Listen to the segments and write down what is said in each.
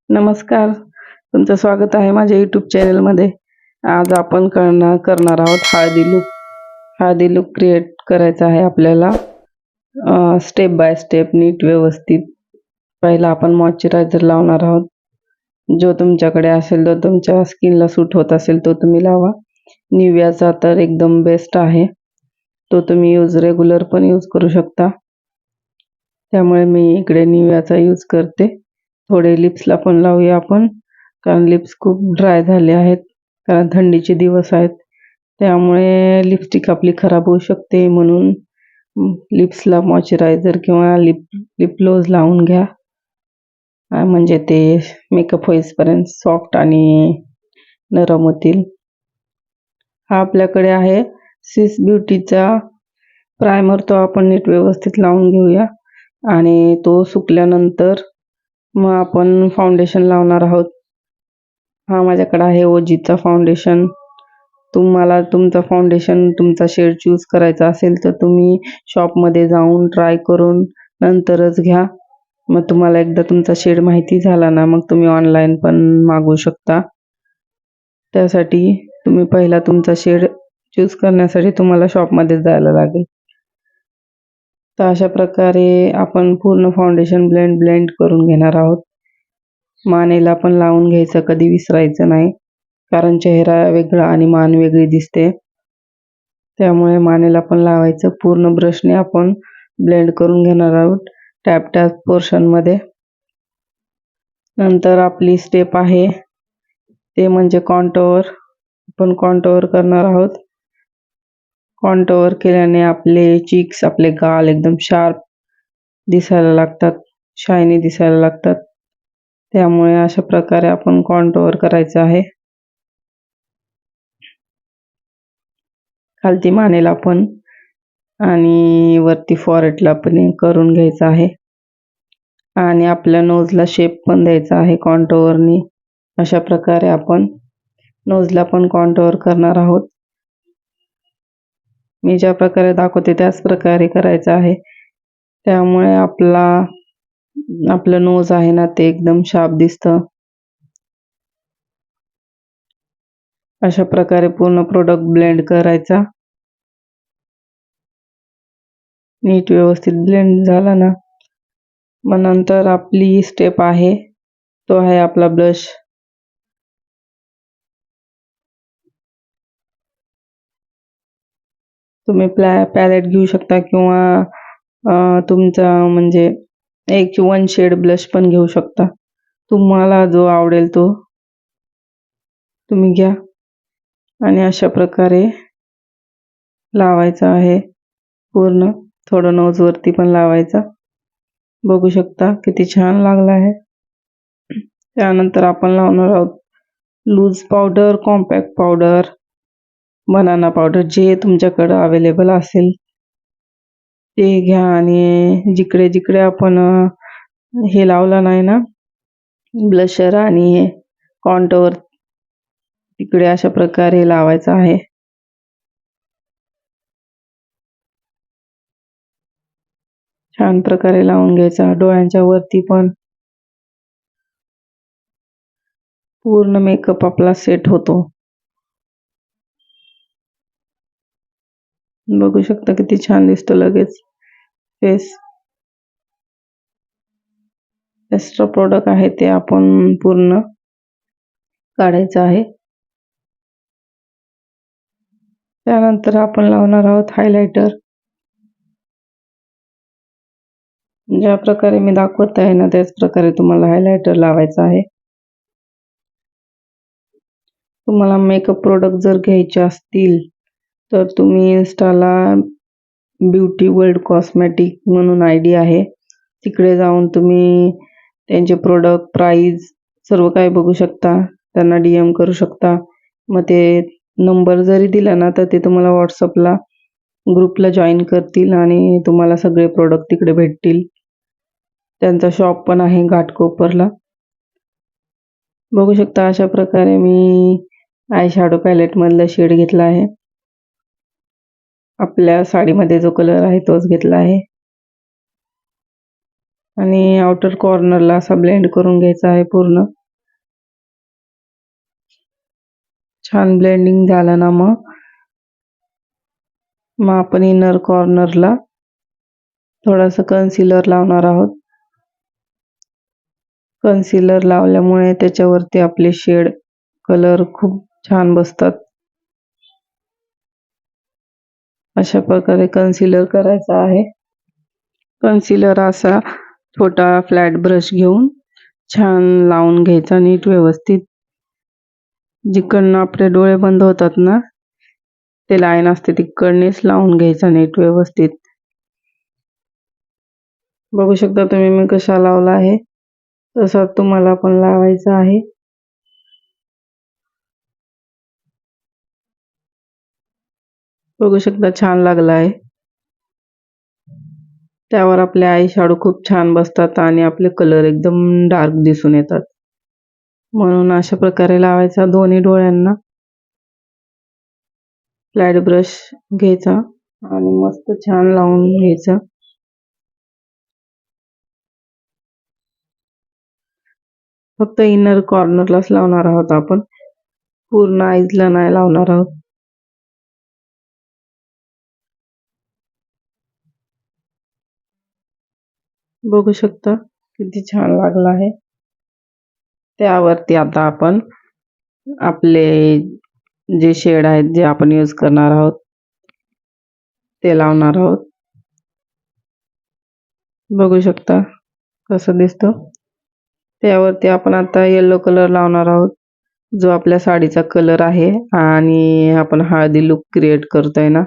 नमस्कार. तुमचं स्वागत आहे माझ्या YouTube चॅनलमध्ये. आज आपण करणार आहोत हळदी लूक. हळदी लूक क्रिएट करायचा आहे आपल्याला स्टेप बाय स्टेप नीट व्यवस्थित. पहिला आपण मॉइश्चरायझर लावणार आहोत. जो तुमच्याकडे असेल तो तुमच्या स्किनला सूट होत असेल तो तुम्ही लावा. निव्हियाचा तर एकदम बेस्ट आहे. तो तुम्ही रेग्युलर पण यूज करू शकता. त्यामुळे मी इकडे निव्हियाचा यूज करते. थोडे लिप्सला पण लावूया आपण, कारण लिप्स खूप ड्राय झाले आहेत, कारण थंडीचे दिवस आहेत. त्यामुळे लिपस्टिक आपली खराब होऊ शकते, म्हणून लिप्सला मॉइश्चरायझर किंवा लिप ग्लोज लावून घ्या. म्हणजे ते मेकअप होईपर्यंत सॉफ्ट आणि नरम होतील. हा आपल्याकडे आहे स्विस ब्युटीचा प्रायमर. तो आपण नीट व्यवस्थित लावून घेऊया आणि तो सुकल्यानंतर मग आपण फाउंडेशन लावणार आहोत. हा माझ्याकडे आहे ओजीचा फाउंडेशन. तुम्हाला तुमचा शेड चूज करायचा असेल तर तुम्ही शॉपमध्ये जाऊन ट्राय करून नंतरच घ्या. मग तुम्हाला एकदा तुमचा शेड माहिती झाला ना, मग तुम्ही ऑनलाईन पण मागवू शकता. त्यासाठी तुम्ही पहिला तुमचा शेड चूज करण्यासाठी तुम्हाला शॉपमध्ये जायला लागेल. तर अशा प्रकारे आपण पूर्ण फाउंडेशन ब्लेंड करून घेणार आहोत. मानेला पण लावून घ्यायचं, कधी विसरायचं नाही, कारण चेहरा वेगळा आणि मान वेगळी दिसते. त्यामुळे मानेला पण लावायचं. पूर्ण ब्रशने आपण ब्लेंड करून घेणार आहोत टॅप पोर्शनमध्ये. नंतर आपली स्टेप आहे ते म्हणजे कॉन्टोअर. आपण कॉन्टोअर करणार आहोत. कॉन्टोअर केल्याने आपले चीक्स, आपले गाल एकदम शार्प दिसायला लागतात, शायनी दिसायला लागतात. त्यामुळे अशा प्रकारे आपण कॉन्टोअर करायचं आहे. खालती मानेला पण आणि वरती फॉरहेडला पण करून घ्यायचं आहे. आणि आपल्या नोजला शेप पण द्यायचा आहे कॉन्टोअरनी. अशा प्रकारे आपण नोजला पण कॉन्टोअर करणार आहोत. मी ज्या प्रकारे दाखवते त्याच प्रकारे करायचं आहे. त्यामुळे आपलं नोज आहे ना, ते एकदम शार्प दिसतं. अशा प्रकारे पूर्ण प्रोडक्ट ब्लेंड करायचा. नीट व्यवस्थित ब्लेंड झाला ना, मग नंतर आपली स्टेप आहे तो आहे आपला ब्लश. तुम्ही पॅलेट घेऊ शकता किंवा तुमचा म्हणजे एक 1 शेड ब्लश पण घेऊ शकता. तुम्हाला जो आवडेल तो तुम्ही घ्या. आणि अशा प्रकारे लावायचा आहे पूर्ण. थोडं नोजवरती पण लावायचा. बघू शकता किती छान लागला आहे. त्यानंतर आपण लावणार आहोत loose powder, compact powder, banana powder, जे तुमच्याकडं अवेलेबल असेल ते घ्या. आणि जिकडे जिकडे आपण हे लावलं नाही ना, ब्लशर आणि कॉन्टोअर, तिकडे अशा प्रकारे लावायचं आहे. छान प्रकारे लावून घ्यायचा. डोळ्यांच्या वरती पण पूर्ण मेकअप आपला सेट होतो. बघू शकता किती छान दिसतो लगेच फेस. एक्स्ट्रा प्रोडक्ट आहे ते आपण पूर्ण काढायचं आहे. त्यानंतर आपण लावणार आहोत हायलायटर. ज्या प्रकारे मी दाखवत आहे ना, त्याच प्रकारे तुम्हाला हायलायटर लावायचं आहे. तुम्हाला मेकअप प्रोडक्ट जर घ्यायचे असतील तर तुम्ही इन्स्टाला ब्युटी वर्ल्ड कॉस्मेटिक म्हणून आयडी आहे, तिकडे जाऊन तुम्ही त्यांचे प्रोडक्ट, प्राइस सर्व काही बघू शकता. त्यांना DM करू शकता. मग ते नंबर जरी दिला ना, तर ते तुम्हाला व्हॉट्सअपला ग्रुपला जॉईन करतील आणि तुम्हाला सगळे प्रोडक्ट तिकडे भेटतील. त्यांचा शॉप पण आहे घाटकोपरला. बघू शकता अशा प्रकारे मी आय शॅडो पॅलेटमधला शेड घेतला आहे. आपल्या साडीमध्ये जो कलर आहे तोच घेतला आहे. आणि आउटर कॉर्नरला असा ब्लेंड करून घ्यायचा आहे पूर्ण. छान ब्लेंडिंग झालं ना मग आपण इनर कॉर्नरला थोडासा कन्सिलर लावणार आहोत. कन्सिलर लावल्यामुळे त्याच्यावरती आपले शेड कलर खूप छान बसतात. अशा प्रकारे कन्सिलर करायचा आहे. कन्सिलर असा छोटा फ्लॅट ब्रश घेऊन छान लावून घ्यायचा नीट व्यवस्थित. जिकडनं आपले डोळे बंद होतात ना ते लाईन असते तिकडनेच लावून घ्यायचा नीट व्यवस्थित. बघू शकता तुम्ही मी कसा लावला आहे, तसा तुम्हाला पण लावायचा आहे. बघू शकता छान लागला आहे. त्यावर आपले आय शॅडो खूप छान बसतात आणि आपले कलर एकदम डार्क दिसून येतात. म्हणून अशा प्रकारे लावायचा दोन्ही डोळ्यांना. फ्लॅट ब्रश घ्यायचा आणि मस्त छान लावून घ्यायचं. फक्त इनर कॉर्नरलाच लावणार आहोत आपण, पूर्ण आईजला नाही लावणार आहोत. बघू शकता किती छान लागला आहे. त्यावरती आता आपण आपले जे शेड आहेत जे आपण यूज करणार आहोत ते लावणार आहोत. बघू शकता कसं दिसतं. त्यावरती आपण आता येलो कलर लावणार आहोत, जो आपल्या साडीचा कलर आहे आणि आपण हळदी लुक क्रिएट करतोय ना,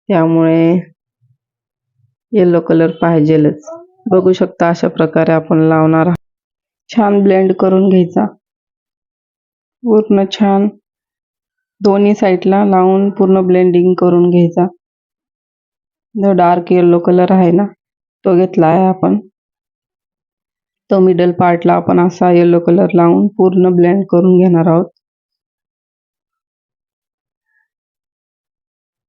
त्यामुळे येलो कलर पाहिजेलच. बघू शकता अशा प्रकारे आपण लावणार आहोत. छान ब्लेंड करून घ्यायचा पूर्ण, छान दोन्ही साईडला लावून पूर्ण ब्लेंडिंग करून घ्यायचा. जो डार्क येलो कलर आहे ना तो घेतला आहे आपण. तो मिडल पार्टला आपण असा येलो कलर लावून पूर्ण ब्लेंड करून घेणार आहोत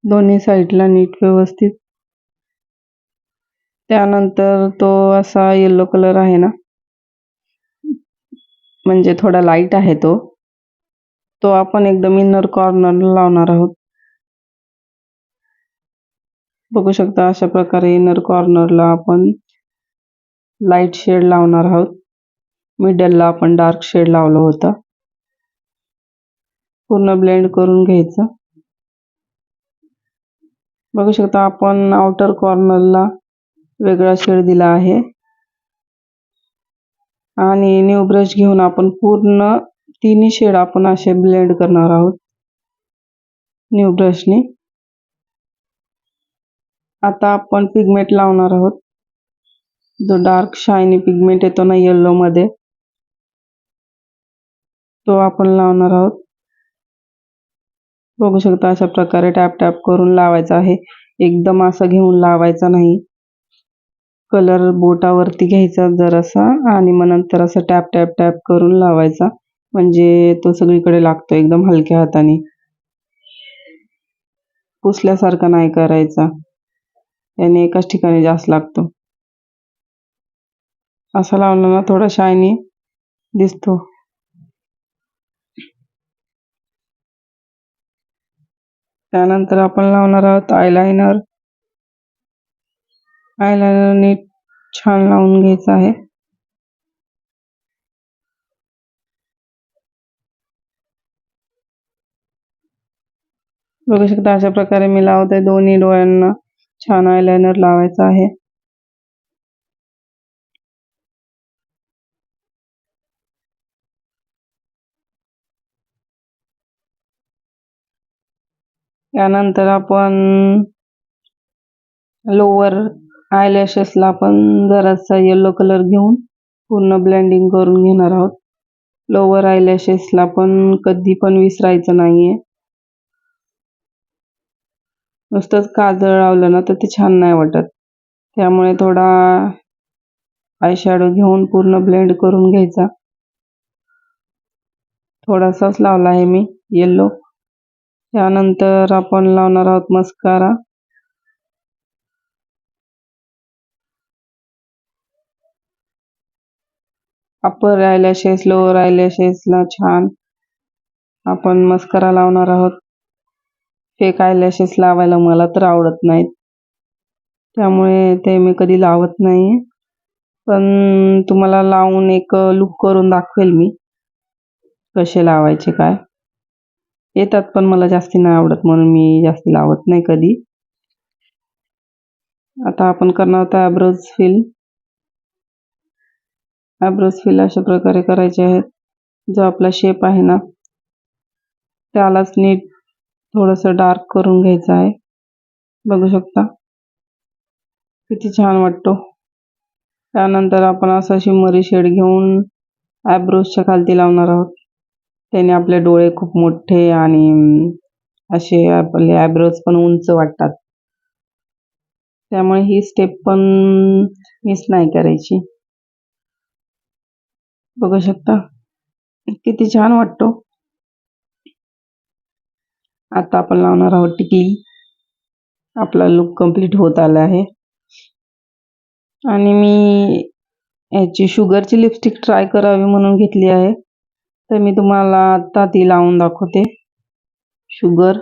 दोन्ही साईडला नीट व्यवस्थित. त्यानंतर तो असा येलो कलर आहे ना, म्हणजे थोडा लाईट आहे तो आपण एकदम इनर कॉर्नरला लावणार आहोत. बघू शकता अशा प्रकारे इनर कॉर्नरला आपण लाईट शेड लावणार आहोत. मिडलला आपण डार्क शेड लावलं होतं. पूर्ण ब्लेंड करून घ्यायचं. बघू शकता आपण आउटर कॉर्नरला वेगळा शेड दिला आहे आणि न्यू ब्रश घेऊन आपण पूर्ण तिन्ही शेड आपण असे ब्लेंड करणार आहोत न्यू ब्रशने. आता आपण पिगमेंट लावणार आहोत. जो डार्क शायनी पिगमेंट येतो ना येलो मध्ये, तो आपण लावणार आहोत. बघू शकता अशा प्रकारे टॅप टॅप करून लावायचा आहे. एकदम असं घेऊन लावायचा नाही. कलर बोटावरती घ्यायचा जरासा आणि मग नंतर असं टॅप टॅप टॅप करून लावायचा, म्हणजे तो सगळीकडे लागतो एकदम हलक्या हाताने. पुसल्यासारखा नाही करायचा, त्याने एकाच ठिकाणी जास्त लागतो. असा लावला ना थोडा शायनी दिसतो. त्यानंतर आपण लावणार आहोत आयलाइनर. आयलाइनर नीट छान लावून घ्यायचं आहे. बघू शकता अशा प्रकारे मी लावते. दोन्ही डोळ्यांना छान आयलाइनर लावायचं आहे. त्यानंतर आपण लोअर आयलॅशेसला आपण जरासा येलो कलर घेऊन पूर्ण ब्लेंडिंग करून घेणार आहोत. लोअर आयलॅशेसला पण कधी पण विसरायचं नाहीये. नुसतंच काजळ लावलं ना तर ते छान नाही वाटत. त्यामुळे थोडा आय शॅडो घेऊन पूर्ण ब्लेंड करून घ्यायचा. थोडासाच लावला आहे मी येलो. त्यानंतर आपण लावणार आहोत मस्कारा. अपर आयलॅशेस लोअर आयलॅशेसला छान आपण मस्करा लावणार आहोत. फेक आयलॅशेस लावायला मला तर आवडत नाहीत, त्यामुळे ते मी कधी लावत नाही. पण तुम्हाला लावून एक लुक करून दाखवेल मी कसे लावायचे काय. येतात पण मला जास्ती नाही आवडत म्हणून मी जास्ती लावत नाही कधी. आता आपण करणार आहोत आयब्रोज फिल. आयब्रोज फिल अशा प्रकारे करायचे आहेत. जो आपला शेप आहे ना त्यालाच नीट थोडंसं डार्क करून घ्यायचं आहे. बघू शकता किती छान वाटतो. त्यानंतर आपण असा शिमरी शेड घेऊन आयब्रोजच्या खालती लावणार आहोत. त्याने आपले डोळे खूप मोठे आणि असे आपले आयब्रोज पण उंच वाटतात. त्यामुळे ही स्टेप पण मिस नाही करायची. बघू शकता किती छान वाटतो. आता आपण लावणार आहोत टिकली. आपला लुक कंप्लीट होत आला आहे. आणि मी याची शुगरची लिपस्टिक ट्राय करावी म्हणून घेतली आहे, तर मी तुम्हाला आता ती लावून दाखवते. शुगर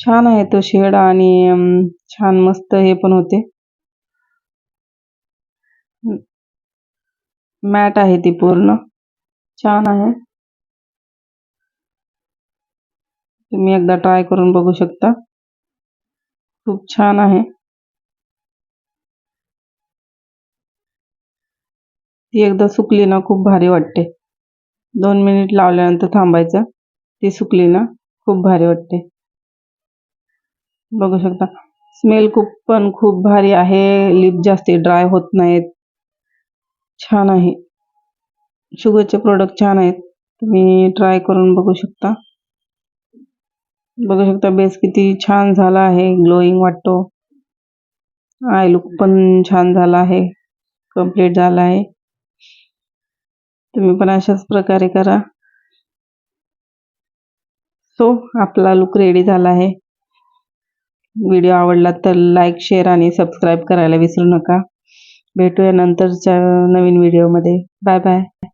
छान आहे तो शेड आणि छान मस्त हे पण होते. मॅट आहे ती पूर्ण छान आहे. तुम्ही एकदा ट्राय करून बघू शकता. खूप छान आहे. ती एकदा सुकली ना खूप भारी वाटते. 2 मिनिट लावल्यानंतर थांबायचं. ती सुकली ना खूप भारी वाटते. बघू शकता स्मेल खूप भारी आहे. लिप जास्ती ड्राय होत नाहीत. छान आहे. शुगरचे प्रोडक्ट छान आहेत. तुम्ही ट्राय करून बघू शकता. बघू शकता बेस किती छान झाला आहे. ग्लोईंग वाटतो. आय लुक पण छान झाला आहे. कंप्लीट झाला आहे. तुम्ही पण अशाच प्रकारे करा. सो आपला लुक रेडी झाला आहे. व्हिडिओ आवडला तर लाईक, शेअर आणि सबस्क्राईब करायला विसरू नका. भेटूया नंतरच्या नवीन व्हिडिओमध्ये. Bye bye.